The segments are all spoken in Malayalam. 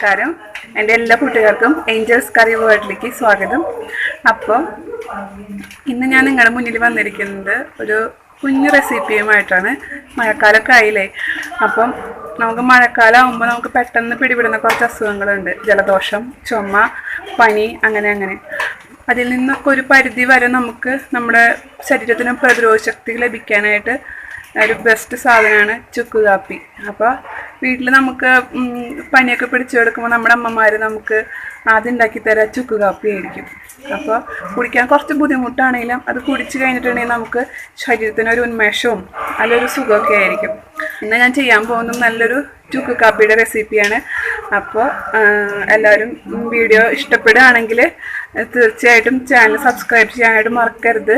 നമസ്കാരം. എൻ്റെ എല്ലാ കൂട്ടുകാർക്കും ഏഞ്ചൽസ് കറി വേൾഡിലേക്ക് സ്വാഗതം. അപ്പോൾ ഇന്ന് ഞാൻ നിങ്ങളുടെ മുന്നിൽ വന്നിരിക്കുന്നത് ഒരു കുഞ്ഞു റെസിപ്പിയുമായിട്ടാണ്. മഴക്കാലമൊക്കെ ആയില്ലേ, അപ്പം നമുക്ക് മഴക്കാലം ആകുമ്പോൾ നമുക്ക് പെട്ടെന്ന് പിടിപെടുന്ന കുറച്ച് അസുഖങ്ങളുണ്ട്. ജലദോഷം, ചുമ, പനി, അങ്ങനെ അതിൽ നിന്നൊക്കെ ഒരു പരിധി വരെ നമുക്ക് നമ്മുടെ ശരീരത്തിന് പ്രതിരോധ ശക്തി ലഭിക്കാനായിട്ട് ഒരു ബെസ്റ്റ് സാധനമാണ് ചുക്ക് കാപ്പി. അപ്പോൾ വീട്ടിൽ നമുക്ക് പനിയൊക്കെ പിടിച്ചു കിടക്കുമ്പോൾ നമ്മുടെ അമ്മമാർ നമുക്ക് ആദ്യം ഉണ്ടാക്കി തരാം ചുക്ക് കാപ്പി ആയിരിക്കും. അപ്പോൾ കുടിക്കാൻ കുറച്ച് ബുദ്ധിമുട്ടാണെങ്കിലും അത് കുടിച്ചു കഴിഞ്ഞിട്ടുണ്ടെങ്കിൽ നമുക്ക് ശരീരത്തിനൊരു ഉന്മേഷവും നല്ലൊരു സുഖമൊക്കെ ആയിരിക്കും. ഇന്ന് ഞാൻ ചെയ്യാൻ പോകുന്നത് നല്ലൊരു ചുക്ക് കാപ്പിയുടെ റെസിപ്പിയാണ്. അപ്പോൾ എല്ലാവരും വീഡിയോ ഇഷ്ടപ്പെടുകയാണെങ്കിൽ തീർച്ചയായിട്ടും ചാനൽ സബ്സ്ക്രൈബ് ചെയ്യാനായിട്ട് മറക്കരുത്.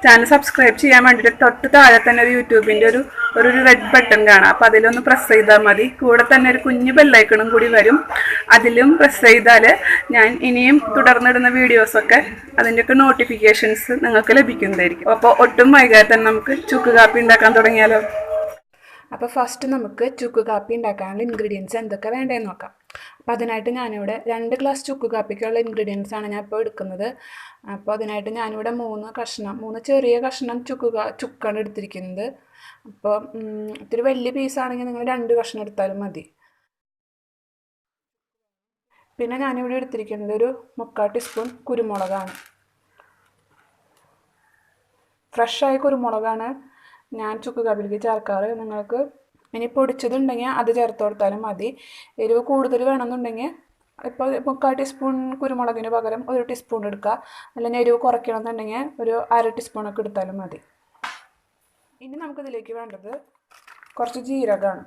ചാനൽ സബ്സ്ക്രൈബ് ചെയ്യാൻ വേണ്ടിയിട്ട് തൊട്ട് താഴെ തന്നെ ഒരു യൂട്യൂബിൻ്റെ ഒരു റെഡ് ബട്ടൺ കാണാം. അപ്പോൾ അതിലൊന്ന് പ്രസ് ചെയ്താൽ മതി. കൂടെ തന്നെ ഒരു കുഞ്ഞു ബെല്ലൈക്കണും കൂടി വരും. അതിലും പ്രസ് ചെയ്താൽ ഞാൻ ഇനിയും തുടർന്നിടുന്ന വീഡിയോസൊക്കെ അതിൻ്റെയൊക്കെ നോട്ടിഫിക്കേഷൻസ് നിങ്ങൾക്ക് ലഭിക്കുന്നതായിരിക്കും. അപ്പോൾ ഒട്ടും വൈകാതെ തന്നെ നമുക്ക് ചുക്ക് കാപ്പി ഉണ്ടാക്കാൻ തുടങ്ങിയാലോ. അപ്പോൾ ഫസ്റ്റ് നമുക്ക് ചുക്ക് കാപ്പി ഉണ്ടാക്കാനുള്ള ഇൻഗ്രീഡിയൻസ് എന്തൊക്കെ വേണ്ടതെന്ന് നോക്കാം. അപ്പോൾ അതിനായിട്ട് ഞാനിവിടെ 2 ഗ്ലാസ് ചുക്ക് കാപ്പിക്കുള്ള ഇൻഗ്രീഡിയൻസ് ആണ് ഞാൻ ഇപ്പോൾ എടുക്കുന്നത്. അപ്പോൾ അതിനായിട്ട് ഞാനിവിടെ 3 ചെറിയ കഷ്ണം ചുക്കാണ് എടുത്തിരിക്കുന്നത്. അപ്പോൾ ഇത്തിരി വലിയ പീസാണെങ്കിൽ നിങ്ങൾ 2 കഷ്ണം എടുത്താലും മതി. പിന്നെ ഞാനിവിടെ എടുത്തിരിക്കുന്നത് ഒരു 3/4 ടീസ്പൂൺ കുരുമുളകാണ്. ഫ്രഷായ കുരുമുളകാണ് ഞാൻ ചുക്ക് കാപ്പിലേക്ക് ചേർക്കാറ്. നിങ്ങൾക്ക് ഇനി പൊടിച്ചതുണ്ടെങ്കിൽ അത് ചേർത്ത് കൊടുത്താലും മതി. എരിവ് കൂടുതൽ വേണമെന്നുണ്ടെങ്കിൽ ഇപ്പോൾ 3/4 ടീസ്പൂൺ കുരുമുളകിന് പകരം 1 ടീസ്പൂൺ എടുക്കുക. അല്ലെങ്കിൽ എരിവ് കുറയ്ക്കണമെന്നുണ്ടെങ്കിൽ ഒരു 1/2 ടീസ്പൂണൊക്കെ എടുത്താലും മതി. ഇനി നമുക്കിതിലേക്ക് വേണ്ടത് കുറച്ച് ജീരകമാണ്.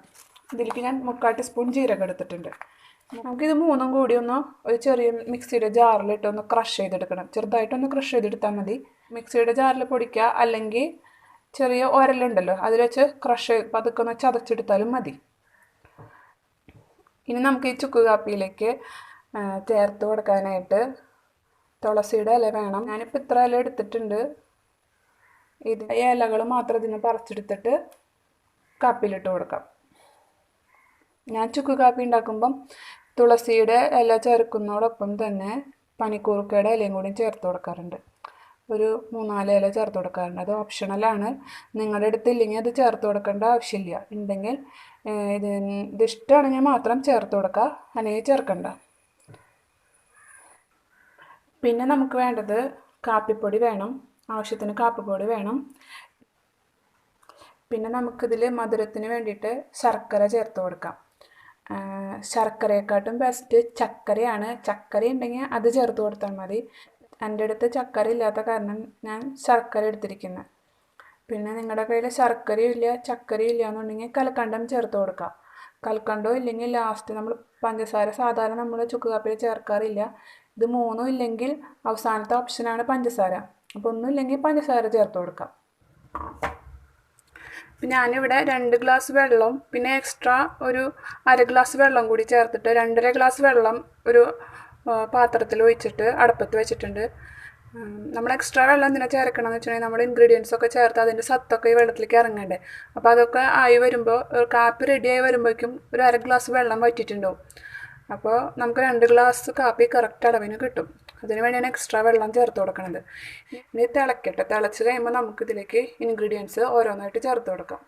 ഇതിലേക്ക് ഞാൻ 3/4 ടീസ്പൂൺ ജീരകം എടുത്തിട്ടുണ്ട്. നമുക്കിത് മൂന്നും കൂടി ഒരു ചെറിയ മിക്സിയുടെ ജാറിലിട്ടൊന്ന് ക്രഷ് ചെയ്തെടുക്കണം. ചെറുതായിട്ടൊന്ന് ക്രഷ് ചെയ്തെടുത്താൽ മതി. മിക്സിയുടെ ജാറിൽ പൊടിക്കുക, അല്ലെങ്കിൽ ചെറിയ ഉരലുണ്ടല്ലോ അതിൽ വെച്ച് ക്രഷ് പതുക്കെ ഒന്ന് ചതച്ചെടുത്താലും മതി. ഇനി നമുക്ക് ഈ ചുക്ക് കാപ്പിയിലേക്ക് ചേർത്ത് കൊടുക്കാനായിട്ട് തുളസിയുടെ ഇല വേണം. ഞാനിപ്പോൾ ഇത്ര ഇല എടുത്തിട്ടുണ്ട്. ഈ ഇലകൾ മാത്രം ഇതിന് പറിച്ചെടുത്തിട്ട് കാപ്പിയിലിട്ട് കൊടുക്കാം. ഞാൻ ചുക്ക് കാപ്പി ഉണ്ടാക്കുമ്പം തുളസിയുടെ ഇല ചേർക്കുന്നതോടൊപ്പം തന്നെ പനിക്കൂർക്കയുടെ ഇലയും കൂടി ചേർത്ത് കൊടുക്കാറുണ്ട്. ഒരു 3-4 ഇല ചേർത്ത് കൊടുക്കാറുണ്ട്. അത് ഓപ്ഷണലാണ്. നിങ്ങളുടെ അടുത്തില്ലെങ്കിൽ അത് ചേർത്ത് കൊടുക്കേണ്ട ആവശ്യമില്ല. ഉണ്ടെങ്കിൽ ഇത് ഇഷ്ടമാണെങ്കിൽ മാത്രം ചേർത്ത് കൊടുക്കുക, അല്ലെങ്കിൽ ചേർക്കണ്ട. പിന്നെ നമുക്ക് വേണ്ടത് കാപ്പിപ്പൊടി വേണം. ആവശ്യത്തിന് കാപ്പിപ്പൊടി വേണം. പിന്നെ നമുക്കിതിൽ മധുരത്തിന് വേണ്ടിയിട്ട് ശർക്കര ചേർത്ത് കൊടുക്കാം. ശർക്കരയെക്കാട്ടും ബെസ്റ്റ് ചക്കരയാണ്. ചക്കര ഉണ്ടെങ്കിൽ അത് ചേർത്ത് കൊടുത്താൽ മതി. എൻ്റെ അടുത്ത് ചക്കര ഇല്ലാത്ത കാരണം ഞാൻ ശർക്കര എടുത്തിരിക്കുന്നത്. പിന്നെ നിങ്ങളുടെ കയ്യിൽ ശർക്കരയും ഇല്ല ചക്കരയും ഇല്ല എന്നുണ്ടെങ്കിൽ കൽക്കണ്ടം ചേർത്ത് കൊടുക്കാം. കൽക്കണ്ടോ ഇല്ലെങ്കിൽ ലാസ്റ്റ് നമ്മൾ പഞ്ചസാര സാധാരണ നമ്മൾ ചുക്ക് കാപ്പിയിൽ ചേർക്കാറില്ല. ഇത് മൂന്നും ഇല്ലെങ്കിൽ അവസാനത്തെ ഓപ്ഷനാണ് പഞ്ചസാര. അപ്പോൾ ഒന്നും ഇല്ലെങ്കിൽ പഞ്ചസാര ചേർത്ത് കൊടുക്കാം. പിന്നെ ഞാനിവിടെ 2 ഗ്ലാസ് വെള്ളം പിന്നെ എക്സ്ട്രാ ഒരു 1/2 ഗ്ലാസ് വെള്ളം കൂടി ചേർത്തിട്ട് 2.5 ഗ്ലാസ് വെള്ളം ഒരു പാത്രത്തിൽ ഒഴിച്ചിട്ട് അടുപ്പത്ത് വെച്ചിട്ടുണ്ട്. നമ്മൾ എക്സ്ട്രാ വെള്ളം എന്തിനാ ചേർക്കണമെന്ന് വെച്ചിട്ടുണ്ടെങ്കിൽ നമ്മുടെ ഇൻഗ്രീഡിയൻസ് ഒക്കെ ചേർത്ത് അതിൻ്റെ സത്തൊക്കെ ഈ വെള്ളത്തിലേക്ക് ഇറങ്ങണ്ടേ. അപ്പോൾ അതൊക്കെ ആയി വരുമ്പോൾ കാപ്പി റെഡിയായി വരുമ്പോഴേക്കും ഒരു 1/2 ഗ്ലാസ് വെള്ളം വറ്റിയിട്ടുണ്ടാവും. അപ്പോൾ നമുക്ക് 2 ഗ്ലാസ് കാപ്പി കറക്റ്റ് അളവിന് കിട്ടും. അതിന് വേണ്ടിയാണ് എക്സ്ട്രാ വെള്ളം ചേർത്ത് കൊടുക്കുന്നത്. ഇനി തിളക്കട്ടെ. തിളച്ച് കഴിയുമ്പോൾ നമുക്കിതിലേക്ക് ഇൻഗ്രീഡിയൻസ് ഓരോന്നായിട്ട് ചേർത്ത് കൊടുക്കാം.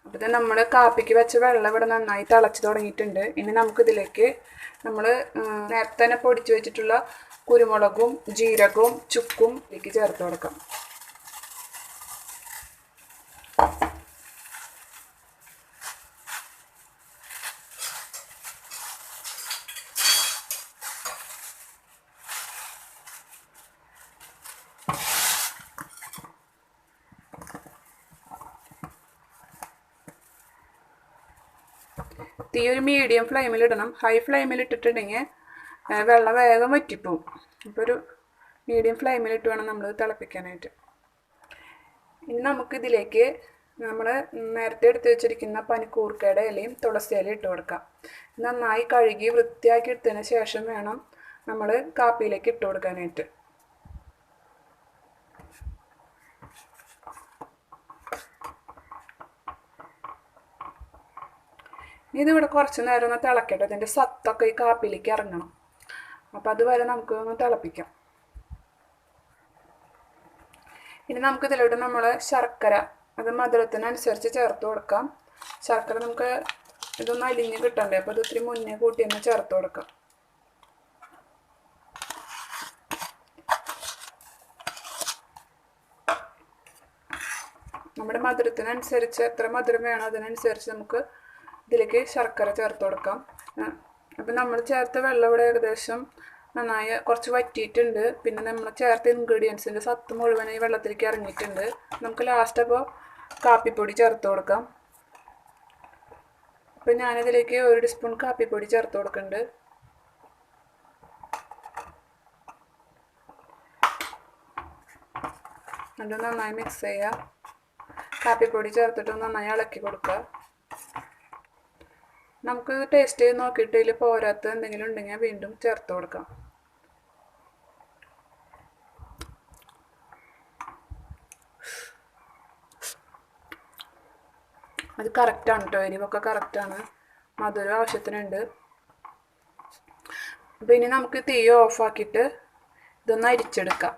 അപ്പോൾ ഇത് നമ്മൾ കാപ്പിക്ക് വെച്ച വെള്ളം ഇവിടെ നന്നായി തിളച്ച് തുടങ്ങിയിട്ടുണ്ട്. ഇനി നമുക്കിതിലേക്ക് നമ്മൾ നേരത്തെ തന്നെ പൊടിച്ച് വെച്ചിട്ടുള്ള കുരുമുളകും ജീരകവും ചുക്കും ഇതിലേക്ക് ചേർത്ത് കൊടുക്കാം. തീ ഒരു മീഡിയം ഫ്ലെയിമിൽ ഇടണം. ഹൈ ഫ്ലെയിമിൽ ഇട്ടിട്ടുണ്ടെങ്കിൽ വെള്ളം വേഗം വറ്റിപ്പോവും. അപ്പോൾ ഒരു മീഡിയം ഫ്ലെയിമിലിട്ട് വേണം നമ്മൾ തിളപ്പിക്കാനായിട്ട്. ഇനി നമുക്കിതിലേക്ക് നമ്മൾ നേരത്തെ എടുത്ത് വെച്ചിരിക്കുന്ന പനിക്കൂർക്കയുടെ ഇലയും തുളസി ഇലയും ഇട്ട് കൊടുക്കാം. നന്നായി കഴുകി വൃത്തിയാക്കി എടുത്തതിന് ശേഷം വേണം നമ്മൾ കാപ്പിയിലേക്ക് ഇട്ട് കൊടുക്കാനായിട്ട്. ഇതിവിടെ കുറച്ച് നേരം ഒന്ന് തിളക്കട്ടെ. അതിൻ്റെ സത്തൊക്കെ ഈ കാപ്പിയിലേക്ക് ഇറങ്ങണം. അപ്പോൾ അതുവരെ നമുക്ക് ഒന്ന് തിളപ്പിക്കാം. ഇനി നമുക്ക് ഇതിലോട്ട് നമ്മൾ ശർക്കര, അത് മധുരത്തിനനുസരിച്ച് ചേർത്ത് കൊടുക്കാം. ശർക്കര നമുക്ക് ഇതൊന്ന് അലിഞ്ഞ് കിട്ടണ്ടേ, അപ്പോൾ അത് ഇത്തിരി മുന്നേ കൂട്ടി തന്നെ ചേർത്ത് കൊടുക്കാം. നമ്മുടെ മധുരത്തിനനുസരിച്ച് എത്ര മധുരം വേണം അതിനനുസരിച്ച് നമുക്ക് ഇതിലേക്ക് ശർക്കര ചേർത്ത് കൊടുക്കാം. അപ്പം നമ്മൾ ചേർത്ത വെള്ളം ഇവിടെ ഏകദേശം നന്നായി കുറച്ച് വറ്റിയിട്ടുണ്ട്. പിന്നെ നമ്മൾ ചേർത്ത ഇൻഗ്രീഡിയൻസിൻ്റെ സത്ത് മുഴുവൻ ഈ വെള്ളത്തിലേക്ക് ഇറങ്ങിയിട്ടുണ്ട്. നമുക്ക് ലാസ്റ്റ് അപ്പോൾ കാപ്പിപ്പൊടി ചേർത്ത് കൊടുക്കാം. അപ്പം ഞാനിതിലേക്ക് 1 ടീസ്പൂൺ കാപ്പിപ്പൊടി ചേർത്ത് കൊടുക്കുന്നുണ്ട്. അത് നന്നായി മിക്സ് ചെയ്യുക. കാപ്പിപ്പൊടി ചേർത്തിട്ട് നന്നായി ഇളക്കി കൊടുക്കുക. നമുക്ക് ടേസ്റ്റ് ചെയ്ത് നോക്കിയിട്ട് ഇതിൽ പോരാത്ത എന്തെങ്കിലും ഉണ്ടെങ്കിൽ വീണ്ടും ചേർത്ത് കൊടുക്കാം. അത് കറക്റ്റാണ് കേട്ടോ, എരിവൊക്കെ കറക്റ്റാണ്, മധുരം ആവശ്യത്തിനുണ്ട്. അപ്പോൾ ഇനി നമുക്ക് തീ ഓഫാക്കിയിട്ട് ഇതൊന്ന് അരിച്ചെടുക്കാം.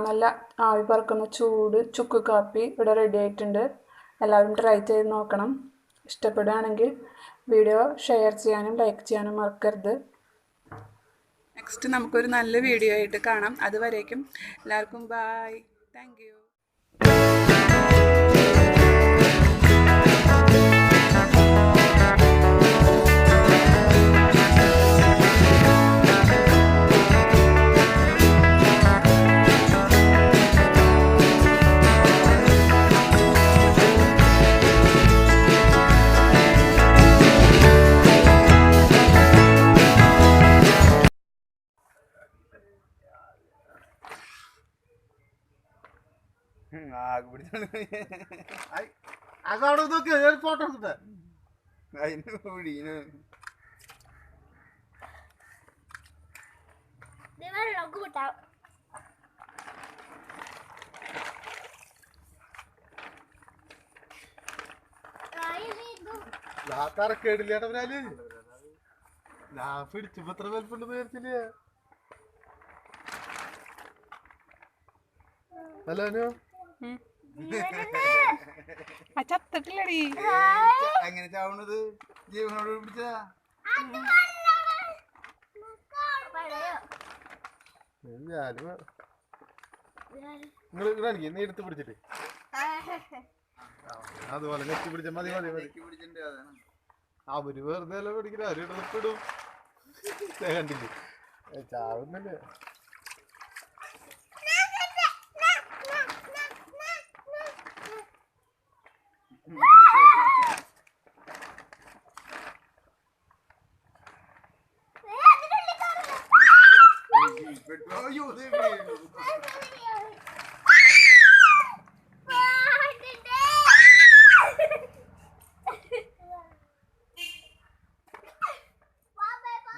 നല്ല ആവി പറക്കുന്ന ചൂട് ചുക്ക് കാപ്പി ഇവിടെ റെഡി ആയിട്ടുണ്ട്. എല്ലാവരും ട്രൈ ചെയ്ത് നോക്കണം. ഇഷ്ടപ്പെടുകയാണെങ്കിൽ വീഡിയോ ഷെയർ ചെയ്യാനും ലൈക്ക് ചെയ്യാനും മറക്കരുത്. നെക്സ്റ്റ് നമുക്കൊരു നല്ല വീഡിയോ ആയിട്ട് കാണാം. അതുവരേക്കും എല്ലാവർക്കും ബൈ. Thank you. അതവിടെ നോക്കിയോ, ഞാൻ ഫോട്ടോ എടുത്തിട്ട് അതിന് പൊടിന് കേടില്ലേട്ടവരാല് ഞാൻ പിടിച്ചപ്പോ എത്ര വലുപ്പുണ്ടെന്ന് വിചാരിച്ചില്ലേ. ഹലോ ചത്തിട്ടില്ലടി, അങ്ങനെ ചാവണത് ജീവനോട് പിടിച്ചാ നിങ്ങൾ കാണിക്കേ, നീ എടുത്ത് പിടിച്ചിട്ട് അതുപോലെ നെറ്റി പിടിച്ച മതി മതി മതി. അവര് വെറുതെ അല്ല പിടിക്കില്ല, അവര് ഇടപെടും. കണ്ടില്ലേ ചാവുന്നല്ലേ.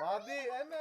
മതി എന്നെ